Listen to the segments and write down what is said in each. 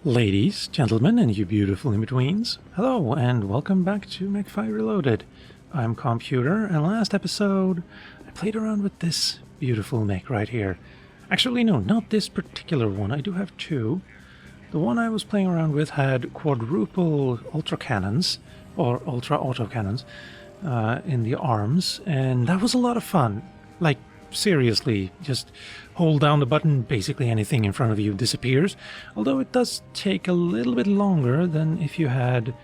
Ladies, gentlemen, and you beautiful in-betweens, hello and welcome back to MW5 Reloaded. I'm Calmputer, and last episode I played around with this beautiful mech right here. Actually, no, not this particular one. I do have two. The one I was playing around with had quadruple ultra cannons, or ultra auto cannons, in the arms, and that was a lot of fun. Like, seriously, just hold down the button, basically anything in front of you disappears, although it does take a little bit longer than if you had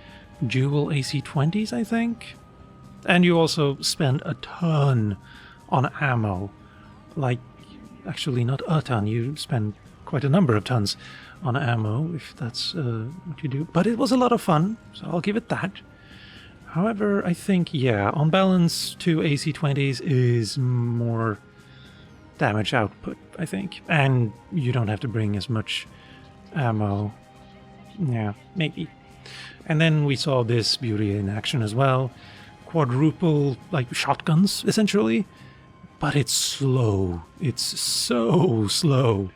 dual AC-20s, I think. And you also spend a ton on ammo. Like, actually not a ton, you spend quite a number of tons on ammo, if that's what you do. But it was a lot of fun, so I'll give it that. However, I think, yeah, on balance, 2 AC-20s is more damage output, I think. And you don't have to bring as much ammo. Yeah, maybe. And then we saw this beauty in action as well. Quadruple, like, shotguns, essentially. But it's slow. It's so slow.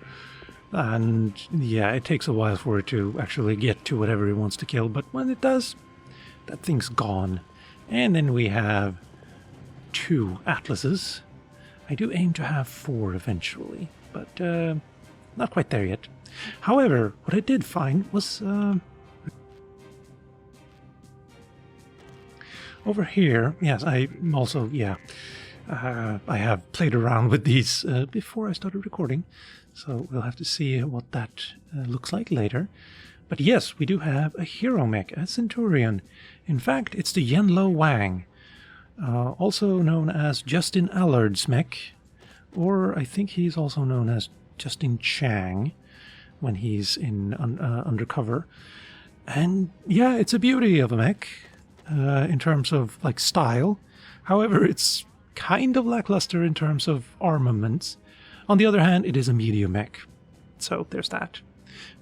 And, yeah, it takes a while for it to actually get to whatever it wants to kill. But when it does, that thing's gone. And then we have 2 Atlases. I do aim to have 4 eventually, but not quite there yet. However, what I did find was over here. Yes, I also, yeah, I have played around with these before I started recording, so we'll have to see what that looks like later. But yes, we do have a Hero Mech, a Centurion. In fact, it's the Lo Wang. Also known as Justin Allard's mech, or I think he's also known as Justin Chang when he's in undercover. And yeah, it's a beauty of a mech in terms of like style. However, it's kind of lackluster in terms of armaments. On the other hand, it is a medium mech, so there's that.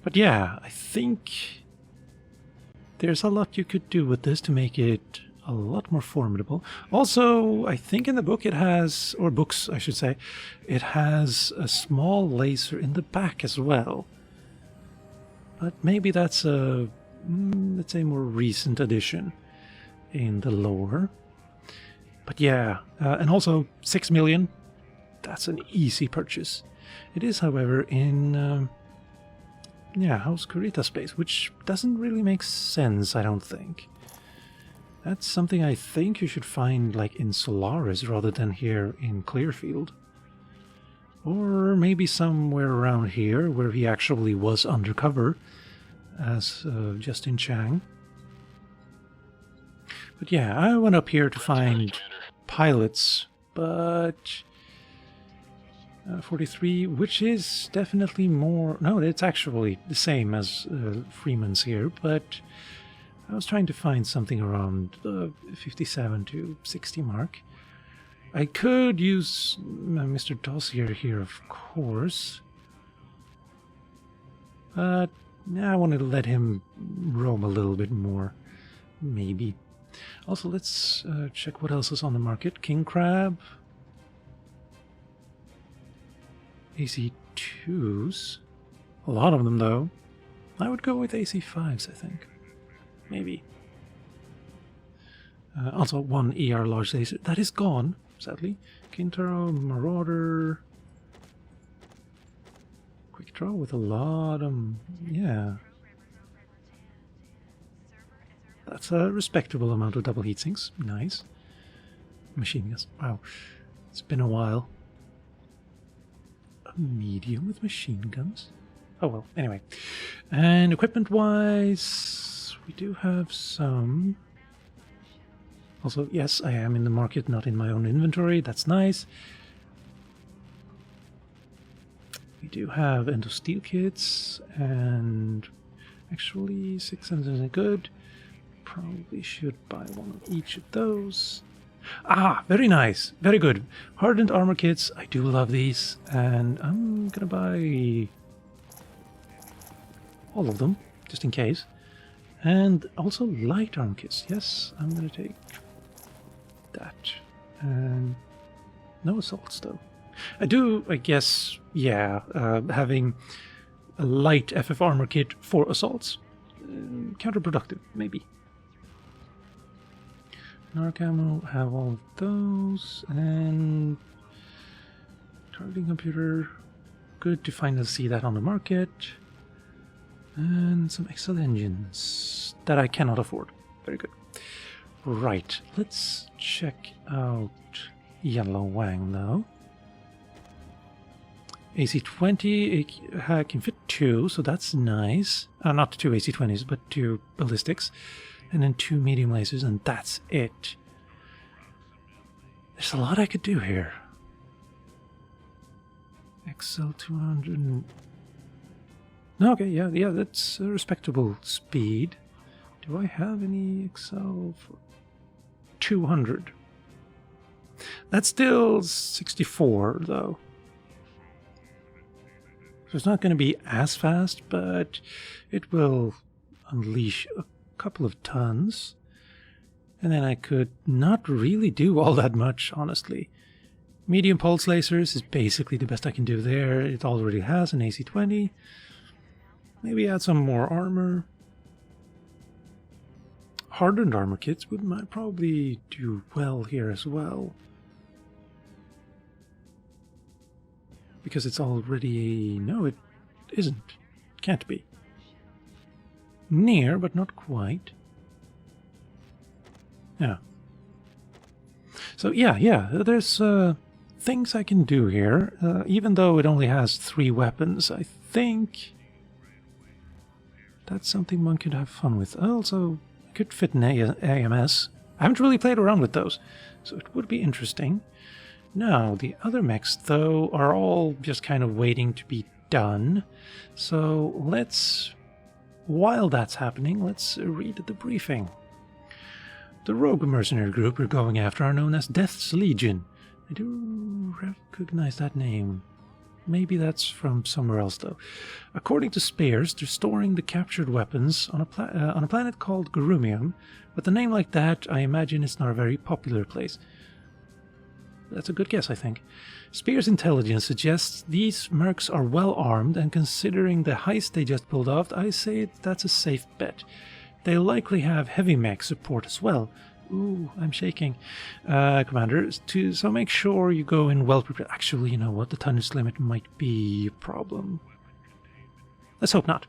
But yeah, I think there's a lot you could do with this to make it a lot more formidable. Also, I think in the book it has, or books I should say, it has a small laser in the back as well. But maybe that's a, let's say, more recent addition in the lore. But yeah, and also 6 million, that's an easy purchase. It is, however, in yeah, House Kurita space, which doesn't really make sense, I don't think. That's something I think you should find like in Solaris rather than here in Clearfield. Or maybe somewhere around here where he actually was undercover as Justin Chang. But yeah, I went up here to find pilots, but 43, which is definitely more... No, it's actually the same as Freeman's here, but I was trying to find something around the 57 to 60 mark. I could use Mr. Dossier here, of course. But I wanted to let him roam a little bit more, maybe. Also, let's check what else is on the market. King Crab. AC2s. A lot of them, though. I would go with AC5s, I think. Maybe. Also, 1 ER large laser. That is gone, sadly. Kintaro, Marauder. Quick draw with a lot of... yeah. That's a respectable amount of double heatsinks. Nice. Machine guns. Wow. It's been a while. A medium with machine guns? Oh well, anyway. And equipment-wise, we do have some. Also, yes, I am in the market, not in my own inventory. That's nice. We do have endo-steel kits, and actually 600 are good. Probably should buy one of each of those. Ah, very nice. Very good. Hardened armor kits. I do love these, and I'm gonna buy all of them, just in case. And also light armor kits. Yes, I'm gonna take that. And no assaults, though. I do, I guess, yeah, having a light FF armor kit for assaults. Counterproductive, maybe. Narcamo, have all of those, and targeting computer, good to finally see that on the market, and some Excel engines that I cannot afford. Very good. Right, let's check out Lo Wang though. AC-20, it can fit 2, so that's nice. Not 2 AC-20s, but 2 ballistics. And then 2 medium lasers, and that's it. There's a lot I could do here. XL 200. Okay, yeah, that's a respectable speed. Do I have any XL for 200? That's still 64, though. So it's not going to be as fast, but it will unleash a couple of tons. And then I could not really do all that much, honestly. Medium pulse lasers is basically the best I can do there. It already has an AC-20. Maybe add some more armor. Hardened armor kits might probably do well here as well. Because it's already... No, it isn't. Can't be. Near, but not quite. Yeah. So yeah, there's things I can do here. Even though it only has 3 weapons, I think that's something one could have fun with. Also, it could fit an AMS. I haven't really played around with those, so it would be interesting. Now, the other mechs, though, are all just kind of waiting to be done. So let's, while that's happening, let's read the briefing. The rogue mercenary group we're going after are known as Death's Legion. I do recognize that name. Maybe that's from somewhere else, though. According to Spears, they're storing the captured weapons on a planet called Gurumium. With a name like that, I imagine it's not a very popular place. That's a good guess, I think. Spears' intelligence suggests these mercs are well armed, and considering the heist they just pulled off, I say that's a safe bet. They likely have heavy mech support as well. Ooh, I'm shaking. Commander, so make sure you go in well prepared. Actually, you know what? The tonnage limit might be a problem. Let's hope not.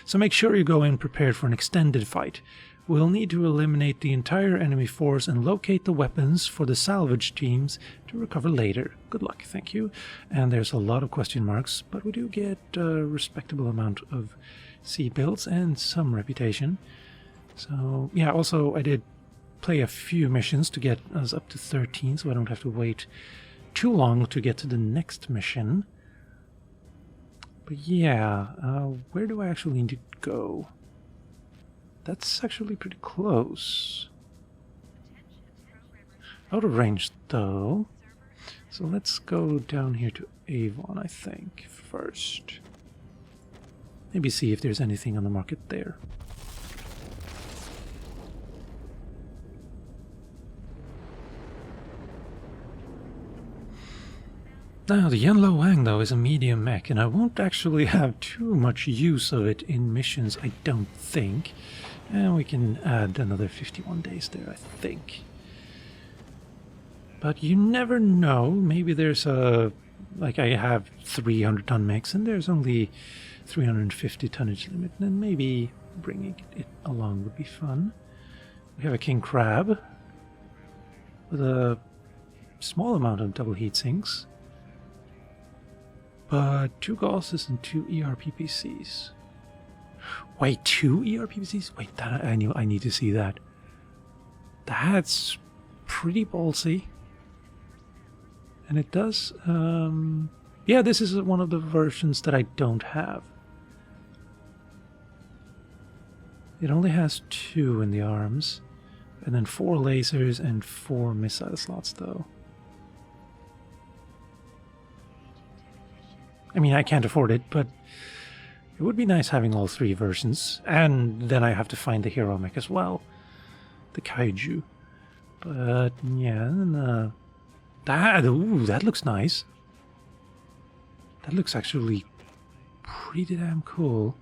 So make sure you go in prepared for an extended fight. We'll need to eliminate the entire enemy force and locate the weapons for the salvage teams to recover later. Good luck, thank you. And there's a lot of question marks, but we do get a respectable amount of C builds and some reputation. So, yeah, also I did play a few missions to get us up to 13, so I don't have to wait too long to get to the next mission. But yeah, where do I actually need to go? That's actually pretty close. Out of range, though. So let's go down here to Avon, I think, first. Maybe see if there's anything on the market there. Now, the Lo Wang, though, is a medium mech, and I won't actually have too much use of it in missions, I don't think. And we can add another 51 days there, I think. But you never know. Maybe there's a... Like, I have 300-ton mechs, and there's only 350 tonnage limit, and maybe bringing it along would be fun. We have a King Crab with a small amount of double heat sinks. But 2 Gausses and 2 ERPPCs. Wait, 2 ERPPCs? Wait, that, I need to see that. That's pretty ballsy. And it does... yeah, this is one of the versions that I don't have. It only has 2 in the arms. And then 4 lasers and 4 missile slots, though. I mean, I can't afford it, but it would be nice having all 3 versions. And then I have to find the Hero Mech as well. The Kaiju. But, yeah, and, that looks nice. That looks actually pretty damn cool.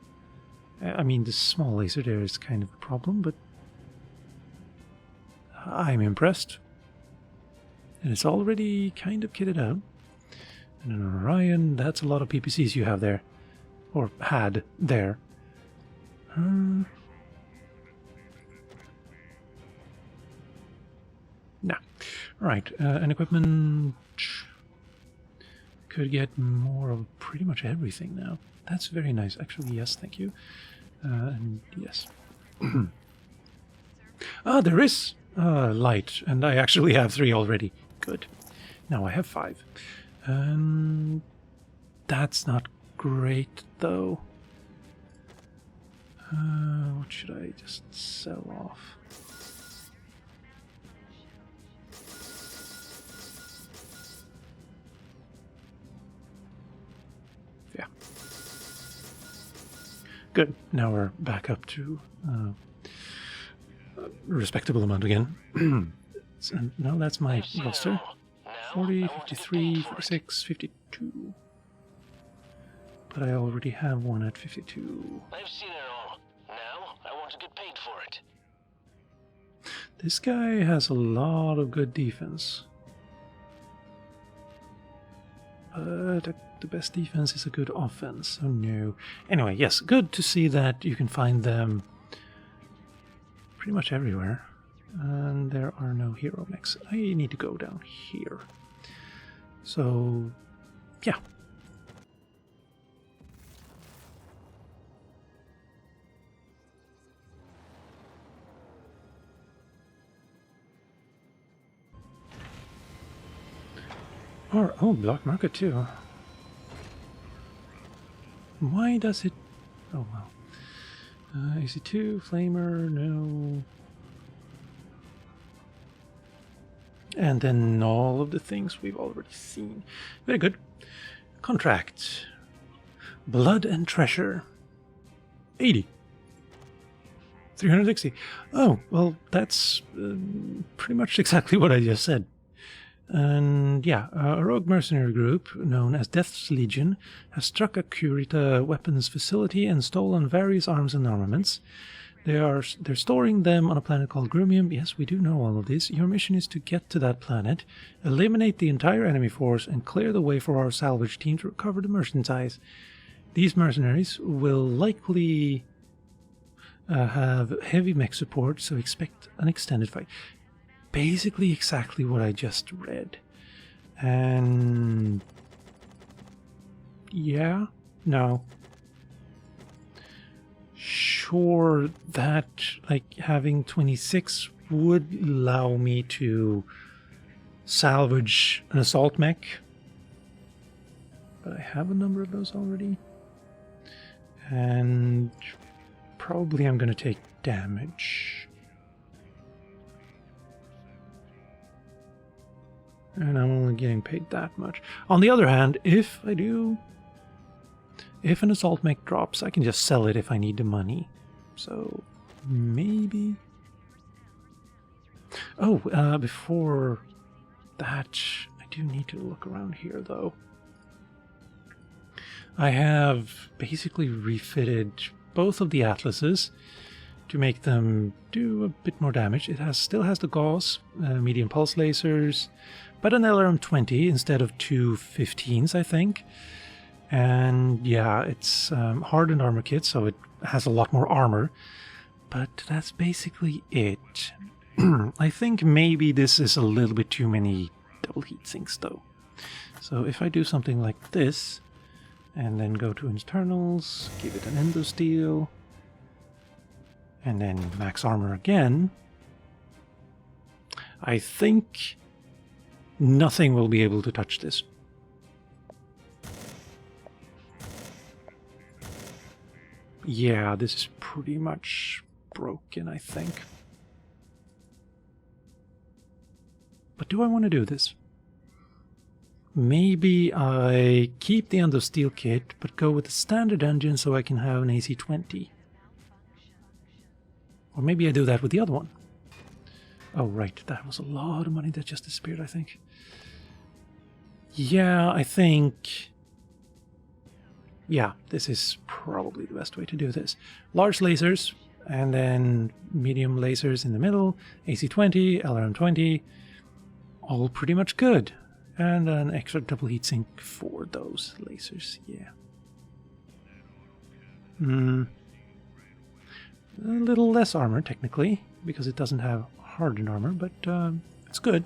I mean, the small laser there is kind of a problem, but I'm impressed. And it's already kind of kitted out. And an Orion, that's a lot of PPCs you have there. Or had there. Nah. Right, and equipment... Could get more of pretty much everything now. That's very nice. Actually, yes, thank you. And yes. Ah, there is light, and I actually have 3 already. Good. Now I have 5. That's not great, though. What should I just sell off? Yeah. Good. Now we're back up to a respectable amount again. So now that's my roster. 40, 53, 46, 52. But I already have one at 52. I've seen it all. Now I want to get paid for it. This guy has a lot of good defense. But the best defense is a good offense. Oh no. Anyway, yes, good to see that you can find them pretty much everywhere. And there are no hero mechs. I need to go down here. So, yeah. Or, oh, block market too. Why does it... Oh, well. AC2, Flamer, no... And then all of the things we've already seen. Very good. Contract. Blood and Treasure. 80. 360. Oh, well, that's pretty much exactly what I just said. And yeah, a rogue mercenary group known as Death's Legion has struck a Curita weapons facility and stolen various arms and armaments. They're storing them on a planet called Grumium. Yes, we do know all of this. Your mission is to get to that planet, eliminate the entire enemy force, and clear the way for our salvage team to recover the merchandise. These mercenaries will likely have heavy mech support, so expect an extended fight. Basically exactly what I just read. And... yeah? No. Sure that, like, having 26 would allow me to salvage an assault mech. But I have a number of those already. And probably I'm going to take damage. And I'm only getting paid that much. On the other hand, if an assault mech drops, I can just sell it if I need the money. So, maybe... Oh, before that, I do need to look around here, though. I have basically refitted both of the Atlases to make them do a bit more damage. It still has the gauze, medium pulse lasers, but an LRM-20 instead of 2 15s, I think. And yeah, it's hardened armor kit, so it has a lot more armor. But that's basically it. I think maybe this is a little bit too many double heat sinks, though. So if I do something like this, and then go to internals, give it an endo steel, and then max armor again, I think nothing will be able to touch this. Yeah, this is pretty much broken, I think. But do I want to do this? Maybe I keep the endo steel kit, but go with the standard engine so I can have an AC-20. Or maybe I do that with the other one. Oh, right, that was a lot of money that just disappeared, I think. Yeah, I think Yeah, this is probably the best way to do this. Large lasers, and then medium lasers in the middle, AC20, LRM20, all pretty much good. And an extra double heatsink for those lasers, yeah. A little less armor, technically, because it doesn't have hardened armor, but it's good.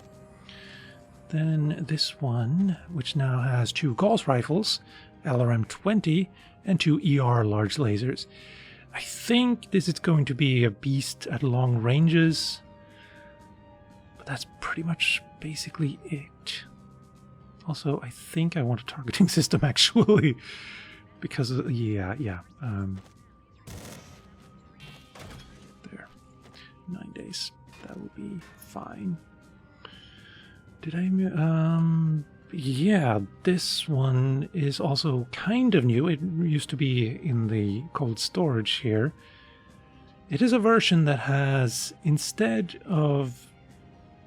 Then this one, which now has 2 Gauss rifles, LRM-20, and 2 ER large lasers. I think this is going to be a beast at long ranges, but that's pretty much basically it. Also, I think I want a targeting system, actually, because, yeah. There. 9 days. That will be fine. Did I... yeah, this one is also kind of new. It used to be in the cold storage here. It is a version that has, instead of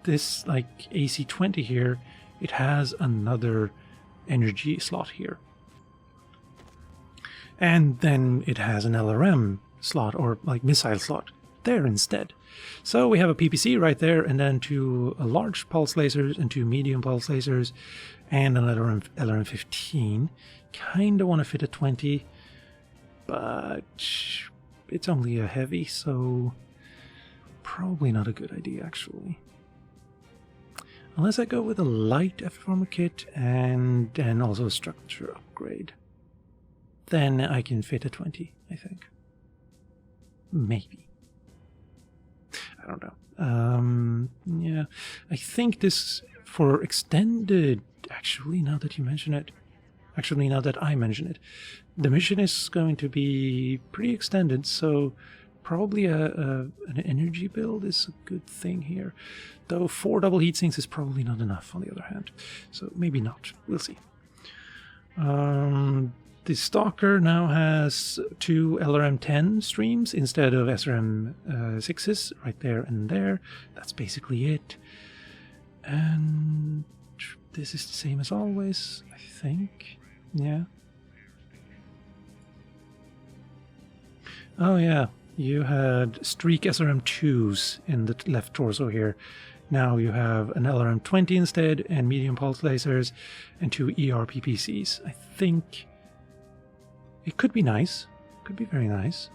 this, like, AC20 here, it has another energy slot here. And then it has an LRM slot, or like missile slot, there instead. So we have a PPC right there, and then 2 large pulse lasers and 2 medium pulse lasers, and an LRM-15. Kind of want to fit a 20, but it's only a heavy, so probably not a good idea, actually. Unless I go with a light FF armor kit and then also a structure upgrade. Then I can fit a 20, I think. Maybe. I don't know. Yeah, I think this for extended, actually, now that you mention it, actually, now that I mention it, the mission is going to be pretty extended, so probably an energy build is a good thing here. Though 4 double heatsinks is probably not enough, on the other hand. So maybe not. We'll see. The Stalker now has 2 LRM-10 streams instead of SRM-6s, right there and there. That's basically it. And this is the same as always, I think. Yeah. Oh yeah, you had Streak SRM-2s in the left torso here. Now you have an LRM-20 instead, and medium pulse lasers, and 2 ER PPCs. I think it could be nice. Could be very nice.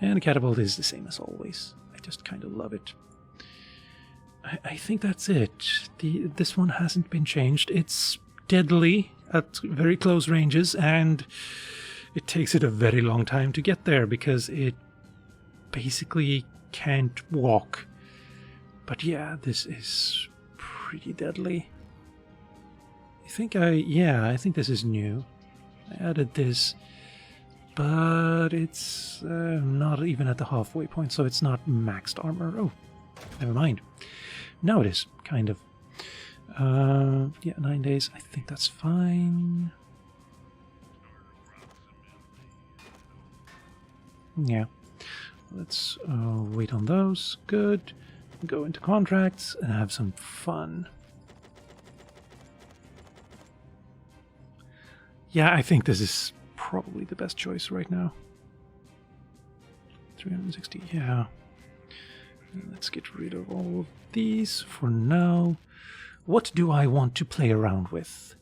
And the catapult is the same as always. I just kind of love it. I think that's it. This one hasn't been changed. It's deadly at very close ranges, and it takes it a very long time to get there because it basically can't walk. But yeah, this is pretty deadly. I think this is new. I added this, but it's not even at the halfway point, so it's not maxed armor. Oh, never mind. Now it is, kind of. Yeah, 9 days. I think that's fine. Yeah. Let's wait on those. Good. Go into contracts and have some fun. Yeah, I think this is probably the best choice right now. 360, yeah. Let's get rid of all of these for now. What do I want to play around with?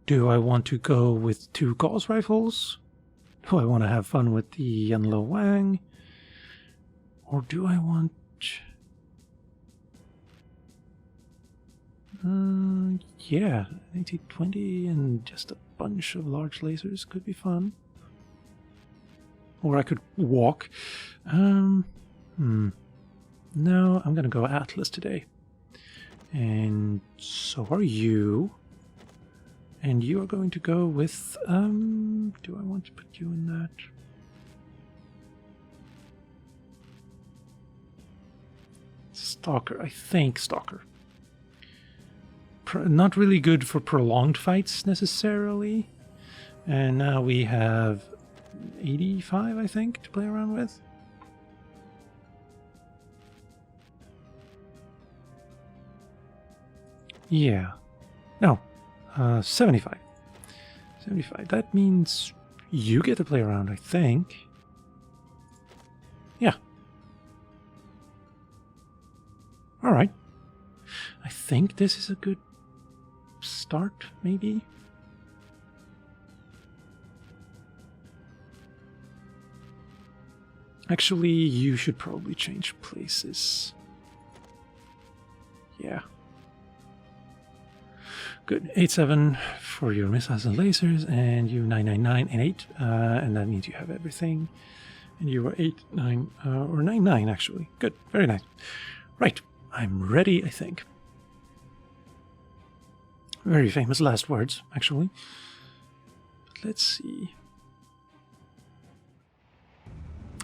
Do I want to go with 2 Gauss rifles? Do I want to have fun with the Lo Wang? Or do I want... yeah, 80-20 and just a bunch of large lasers could be fun. Or I could walk. No, I'm gonna go Atlas today. And so are you. And you are going to go with, do I want to put you in that? Stalker, I think Stalker. Not really good for prolonged fights necessarily. And now we have 85, I think, to play around with. Yeah. No, 75. 75. That means you get to play around, I think. Yeah. Alright. I think this is a good start, maybe? Actually, you should probably change places. Yeah. Good. 8-7 for your missiles and lasers, and you 9-9-9 and 8, and that means you have everything. And you are 8-9, or 9-9 actually. Good. Very nice. Right. I'm ready, I think. Very famous last words, actually. But let's see.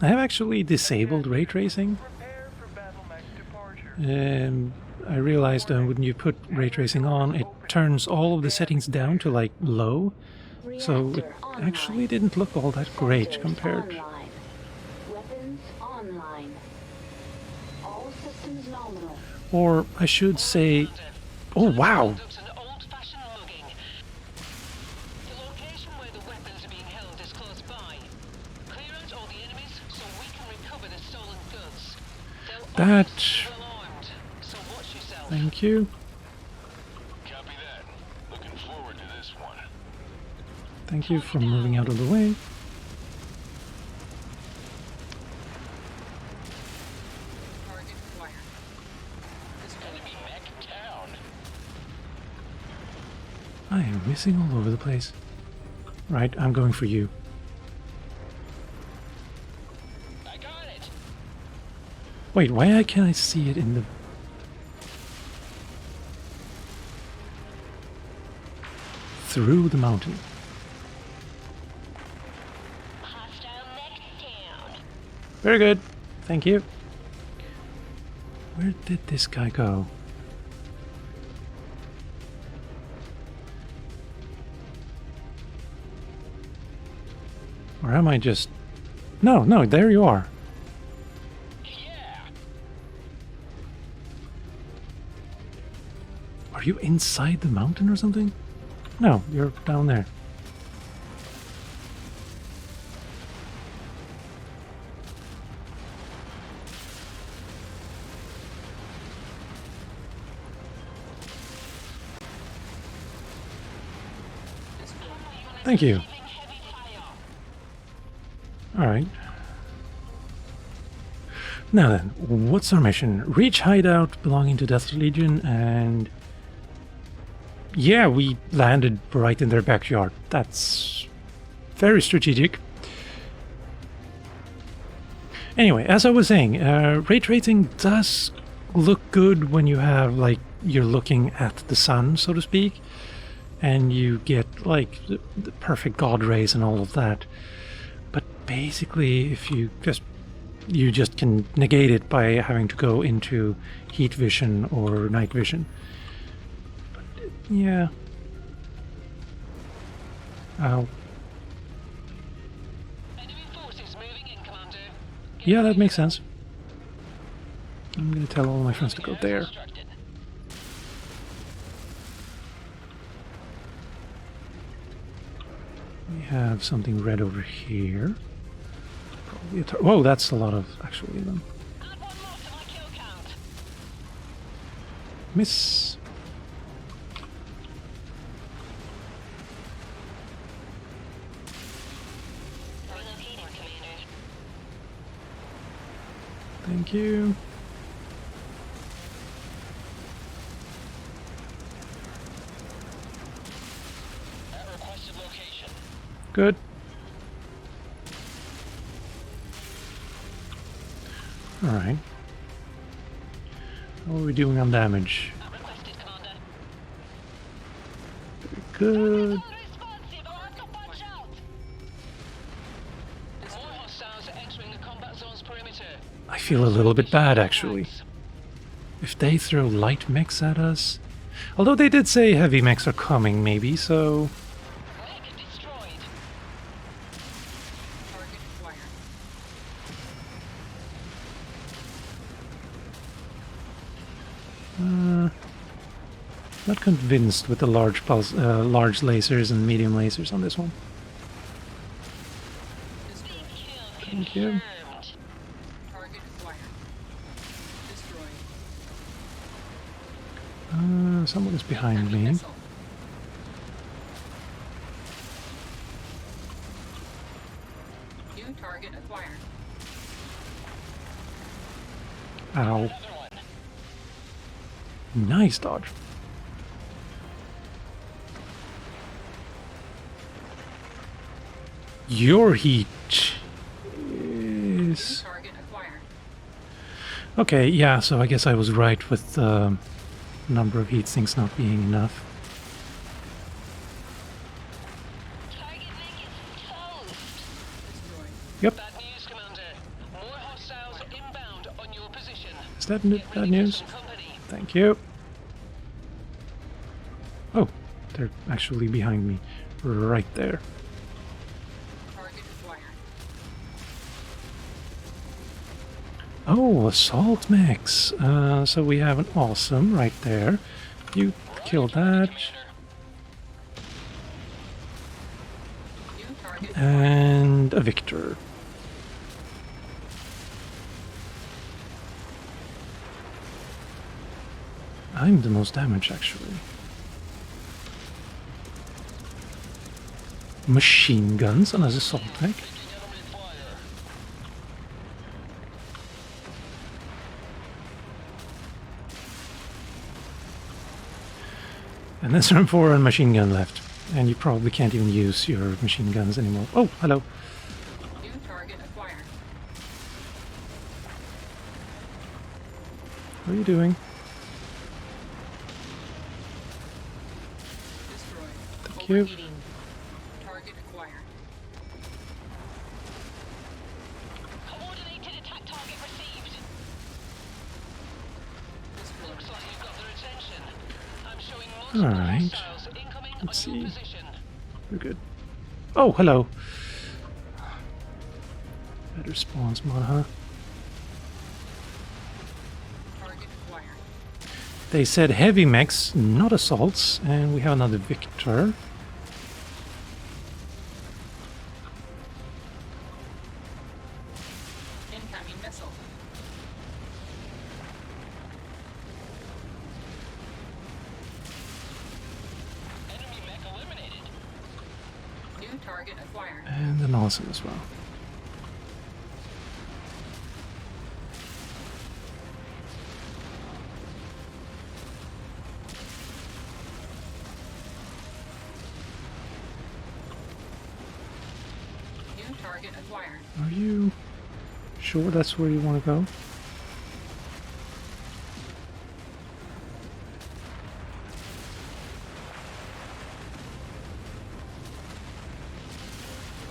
I have actually disabled ray tracing. I realized when you put ray tracing on, it turns all of the settings down to like low. So it actually didn't look all that great compared. Weapons online. All systems nominal. Or I should say, oh wow! That... Thank you. Copy that. Looking forward to this one. Thank you for moving out of the way. Enemy mech down. I am missing all over the place. Right, I'm going for you. I got it. Wait, why can't I see it in the... Through the mountain? Hostile mech down. Very good. Thank you. Where did this guy go? Or am I just... No, no, there you are. Yeah. Are you inside the mountain or something? No, you're down there. Thank you. Alright. Now then, what's our mission? Reach hideout belonging to Death Legion, and... yeah, we landed right in their backyard. That's very strategic. Anyway, as I was saying, ray tracing does look good when you have, like, you're looking at the sun, so to speak, and you get, like, the perfect god rays and all of that. But basically, if you just can negate it by having to go into heat vision or night vision. But, yeah. Ow. Enemy forces moving in, Commander. Yeah, that makes sense. I'm gonna tell all my friends to go there. Instructed. We have something red over here. Probably whoa, that's a lot of actually them. Add one more to my kill count. Miss. Relocating, Commander. Thank you. At requested location. Good. Alright. How are we doing on damage? At requested, Commander. Good. Responsive, I'll have to punch out. More hostiles are entering the combat zone's perimeter. I feel a little bit bad actually. If they throw light mechs at us. Although they did say heavy mechs are coming maybe, so... Mech destroyed. Target acquired. Not convinced with the large large lasers and medium lasers on this one. Thank you. Target acquired. Destroyed. Someone is behind me. Missile. New target acquired. Ow. Another one. Nice dodge. Your heat is... Target acquired. Okay, yeah, so I guess I was right with the number of heat sinks not being enough. Target Mech is toast. Destroyed. Yep. Bad news, Commander. More hostiles inbound on your position. Is that Get bad ready for news? some company. Thank you. Oh, they're actually behind me. Right there. Target acquired. Oh, assault mechs. So we have an awesome right there. You killed that. New target And a victor. I'm the most damaged, actually. Machine guns on his assault mech. Gentlemen, fire. And there's room for a machine gun left. And you probably can't even use your machine guns anymore. Oh, hello. New target acquired. What are you doing? Destroyed. Thank you. Overheating. Target acquired. Coordinated attack target received. Destroyed. Looks like you've got their attention. I'm showing multiple Alright. hostiles incoming Let's on your see. position. We're good. Oh, hello. Better spawns mod, huh? Target acquired. They said heavy mechs, not assaults, and we have another victor. Incoming missile. Enemy mech eliminated. New target acquired. And an awesome as well. New target acquired. Are you sure that's where you want to go?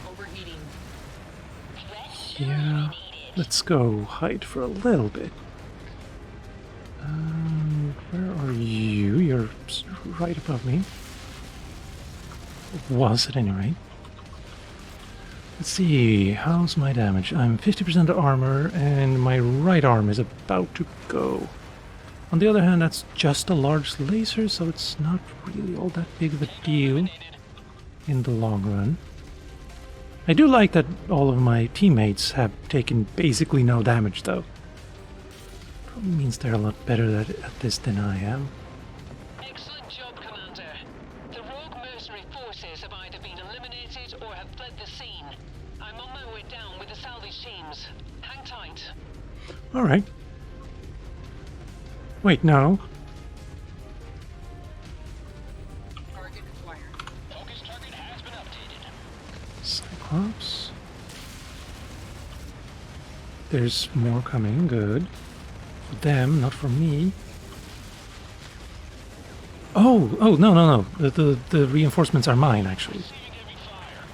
Overheating. Yeah. Let's go hide for a little bit. Where are you? You're right above me. Was at any rate. Let's see, how's my damage? I'm 50% armor and my right arm is about to go. On the other hand, that's just a large laser, so it's not really all that big of a deal in the long run. I do like that all of my teammates have taken basically no damage, though. Probably means they're a lot better at this than I am. Excellent job, Commander. The rogue mercenary forces have either been eliminated or have fled the scene. I'm on my way down with the salvage teams. Hang tight. Alright. Wait, no. Target acquired. Focus target has been updated. Cyclops. There's more coming, good. For them, not for me. Oh, no. The reinforcements are mine, actually. Receiving heavy fire.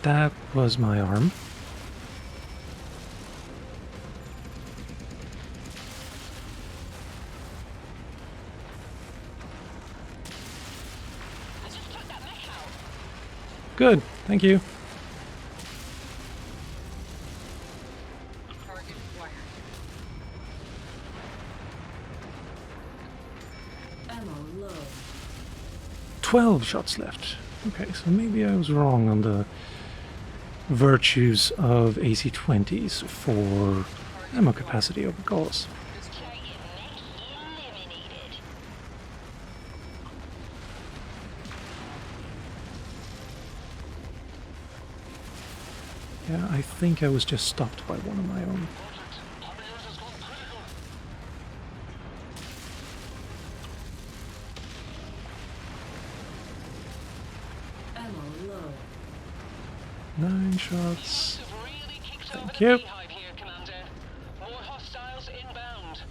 That was my arm. I just took that mech out. Good, thank you. Target acquired. Ammo low. 12 shots left. Okay, so maybe I was wrong on the virtues of AC-20s for ammo capacity over Gauss. Target mech eliminated. Yeah, I think I was just stopped by one of my own. Ammo low. 9 shots. Have really kicked Thank over you. the beehive here, Commander. More hostiles inbound.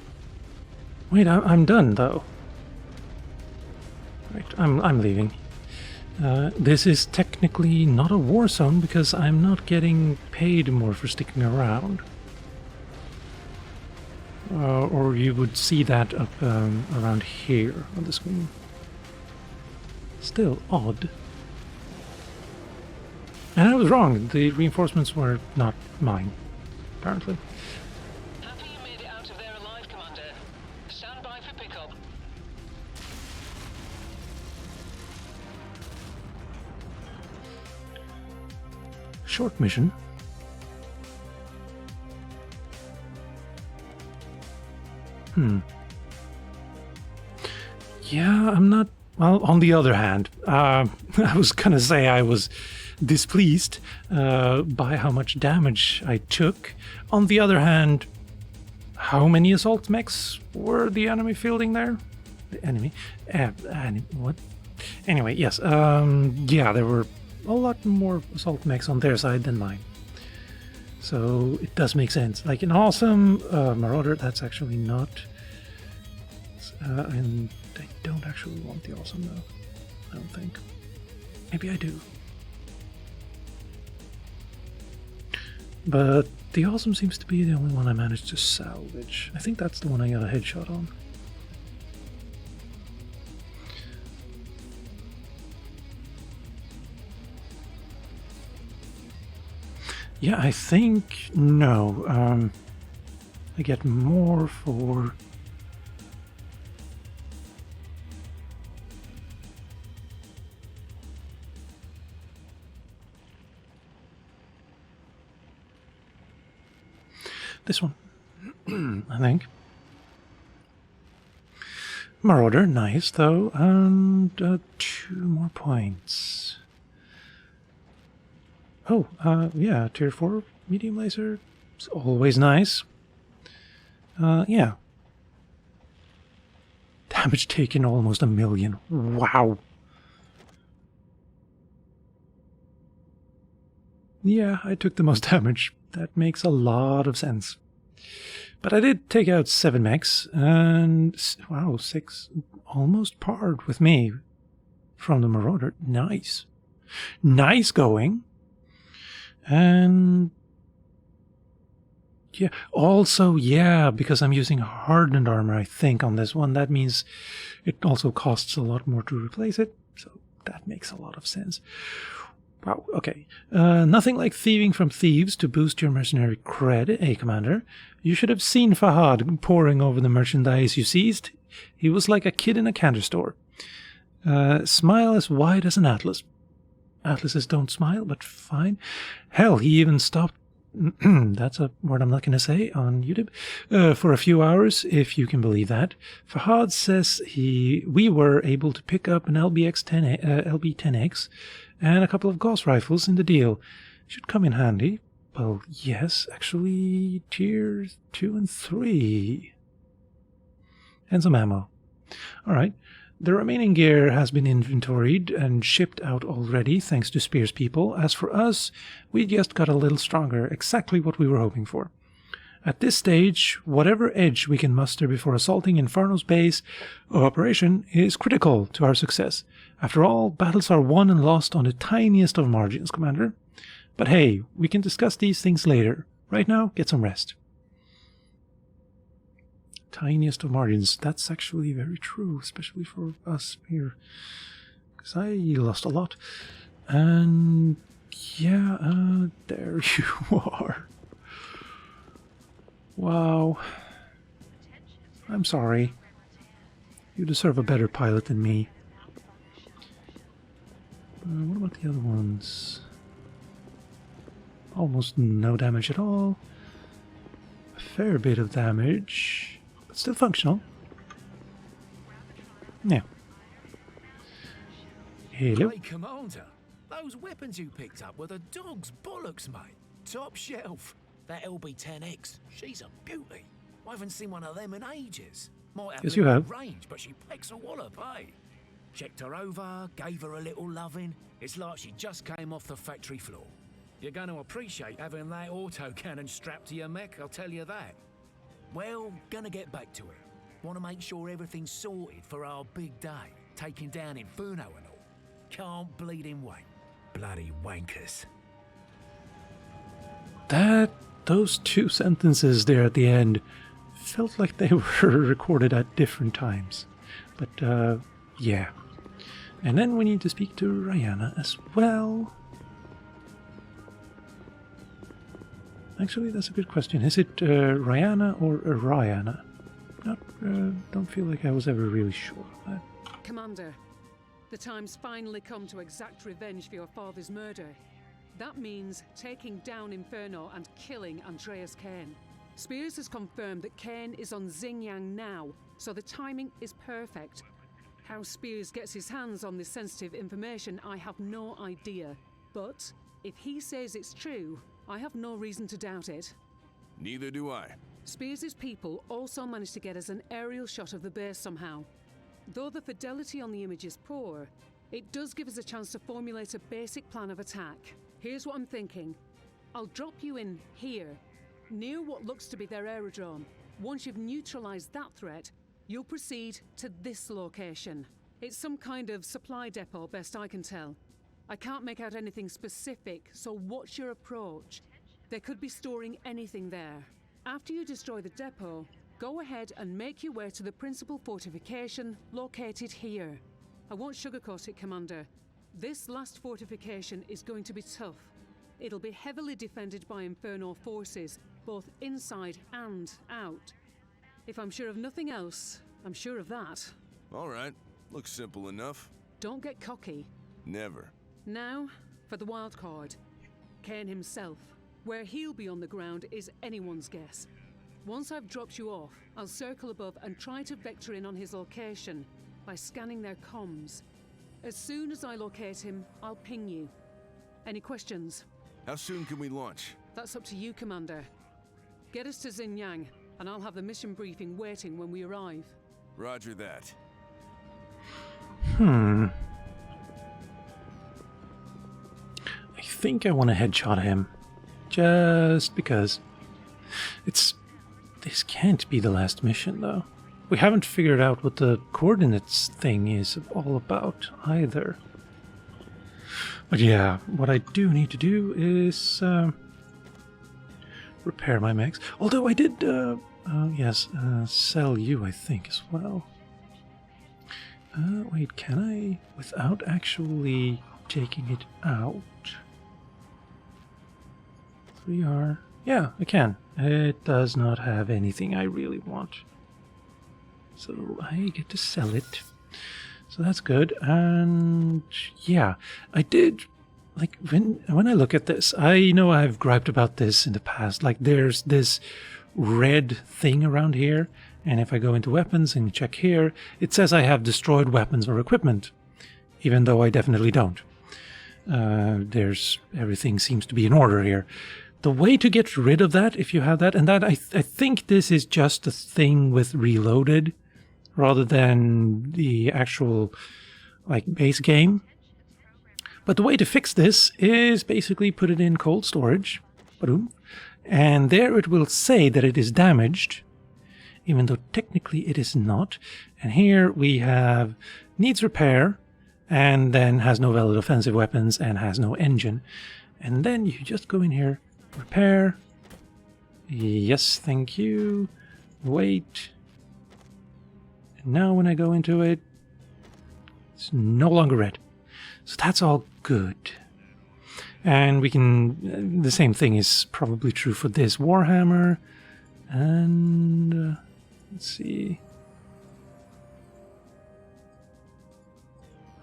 Wait, I'm done though. Right, I'm leaving. This is technically not a war zone because I'm not getting paid more for sticking around. Or you would see that up around here on the screen. Still odd. And I was wrong, the reinforcements were not mine, apparently. Happy you made it out of there alive, Commander. Stand by for pickup. Short mission. Yeah, I'm not... Well, on the other hand, I was gonna say I was displeased by how much damage I took. On the other hand, how many assault mechs were the enemy fielding there? The enemy? What? Anyway, yes. Yeah, there were a lot more assault mechs on their side than mine. So it does make sense. Like an awesome Marauder, that's actually not... and I don't actually want the awesome though. I don't think. Maybe I do. But the awesome seems to be the only one I managed to salvage. I think that's the one I got a headshot on. Yeah, I think... No. I get more for... this one, I think. Marauder, nice though, and 2 more points. Oh, yeah, tier 4 medium laser, it's always nice. Yeah. Damage taken almost 1 million. Wow. Yeah, I took the most damage. That makes a lot of sense. But I did take out 7 mechs, and wow, 6 almost parred with me from the Marauder. Nice. Nice going. And yeah, also, yeah, because I'm using hardened armor, I think, on this one, that means it also costs a lot more to replace it. So that makes a lot of sense. Wow, okay. Nothing like thieving from thieves to boost your mercenary cred, eh, Commander? You should have seen Fahad poring over the merchandise you seized. He was like a kid in a candy store. Smile as wide as an atlas. Atlases don't smile, but fine. Hell, he even stopped... that's a word I'm not going to say on YouTube. For a few hours, if you can believe that. Fahad says we were able to pick up an LB-10X and a couple of Gauss rifles in the deal. Should come in handy. Well, yes, actually, tier 2 and 3. And some ammo. Alright. The remaining gear has been inventoried and shipped out already, thanks to Spear's people. As for us, we just got a little stronger, exactly what we were hoping for. At this stage, whatever edge we can muster before assaulting Inferno's base of operation is critical to our success. After all, battles are won and lost on the tiniest of margins, Commander. But hey, we can discuss these things later. Right now, get some rest. Tiniest of margins. That's actually very true, especially for us here. Because I lost a lot. And yeah, there you are. Wow. I'm sorry. You deserve a better pilot than me. What about the other ones? Almost no damage at all. A fair bit of damage, but still functional. Yeah. Hello. Hey, Commander. Those weapons you picked up were the dog's bollocks, mate. Top shelf. That LB-10X, she's a beauty. I haven't seen one of them in ages. Might have Yes, you little have. range, but she pecks a wallop, eh? Checked her over, gave her a little loving. It's like she just came off the factory floor. You're going to appreciate having that autocannon strapped to your mech, I'll tell you that. Well, gonna get back to it. Want to make sure everything's sorted for our big day, taking down Inferno and all. Can't bleeding wait. Bloody wankers. Those two sentences there at the end felt like they were recorded at different times. But, yeah. And then we need to speak to Ryana as well. Actually, that's a good question. Is it Ryana or Ryana? Don't feel like I was ever really sure of that. Commander, the time's finally come to exact revenge for your father's murder. That means taking down Inferno and killing Andreas Kane. Spears has confirmed that Kane is on Xinjiang now, so the timing is perfect. How Spears gets his hands on this sensitive information, I have no idea. But if he says it's true, I have no reason to doubt it. Neither do I. Spears' people also managed to get us an aerial shot of the base somehow. Though the fidelity on the image is poor, it does give us a chance to formulate a basic plan of attack. Here's what I'm thinking. I'll drop you in here, near what looks to be their aerodrome. Once you've neutralized that threat, you'll proceed to this location. It's some kind of supply depot, best I can tell. I can't make out anything specific, so watch your approach. They could be storing anything there. After you destroy the depot, go ahead and make your way to the principal fortification located here. I won't sugarcoat it, Commander. This last fortification is going to be tough. It'll be heavily defended by Inferno forces, both inside and out. If I'm sure of nothing else, I'm sure of that. All right. Looks simple enough. Don't get cocky. Never. Now, for the wild card. Kane himself. Where he'll be on the ground is anyone's guess. Once I've dropped you off, I'll circle above and try to vector in on his location by scanning their comms. As soon as I locate him, I'll ping you. Any questions? How soon can we launch? That's up to you, Commander. Get us to Xinjiang, and I'll have the mission briefing waiting when we arrive. Roger that. I think I want to headshot him. Just because. This can't be the last mission, though. We haven't figured out what the coordinates thing is all about, either. But yeah, what I do need to do is repair my mechs. Although I did, sell you, I think, as well. Wait, can I, without actually taking it out? 3R. Yeah, I can. It does not have anything I really want. So I get to sell it. So that's good. And yeah, I did, like, when I look at this, I know I've griped about this in the past. Like, there's this red thing around here, and if I go into weapons and check here, it says I have destroyed weapons or equipment, even though I definitely don't. Everything seems to be in order here. The way to get rid of that, if you have that, and that I think this is just a thing with Reloaded, rather than the actual, like, base game. But the way to fix this is basically put it in cold storage, boom, and there it will say that it is damaged, even though technically it is not. And here we have needs repair, and then has no valid offensive weapons and has no engine. And then you just go in here, repair. Yes, thank you. Wait. And now when I go into it, it's no longer red. So that's all good. And we can, the same thing is probably true for this Warhammer. And let's see.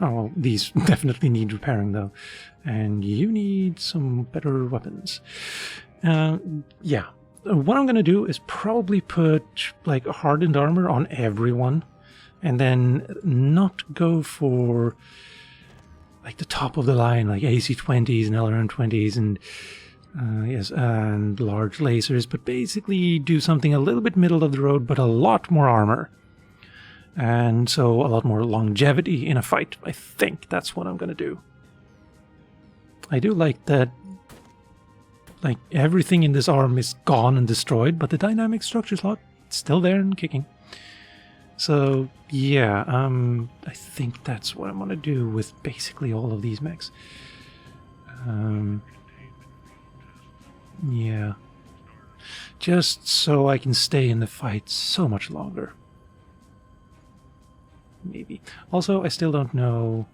Oh, well, these definitely need repairing, though. And you need some better weapons. Yeah. What I'm going to do is probably put, like, hardened armor on everyone. And then not go for, like, the top of the line, like AC-20s and LRM-20s and, yes, and large lasers. But basically do something a little bit middle of the road, but a lot more armor. And so a lot more longevity in a fight. I think that's what I'm going to do. I do like that, like, everything in this arm is gone and destroyed, but the dynamic structure slot is still there and kicking. So, yeah, I think that's what I'm going to do with basically all of these mechs. Yeah. Just so I can stay in the fight so much longer. Maybe. Also, I still don't know.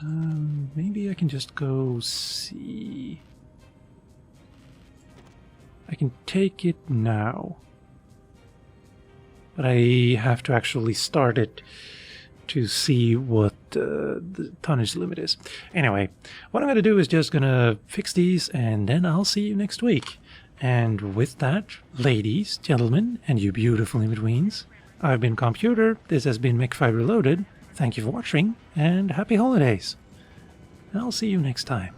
Maybe I can just go see. I can take it now. But I have to actually start it to see what the tonnage limit is. Anyway, what I'm going to do is just going to fix these, and then I'll see you next week. And with that, ladies, gentlemen, and you beautiful in-betweens, I've been Calmputer, this has been Mech5 Reloaded, thank you for watching, and happy holidays! I'll see you next time.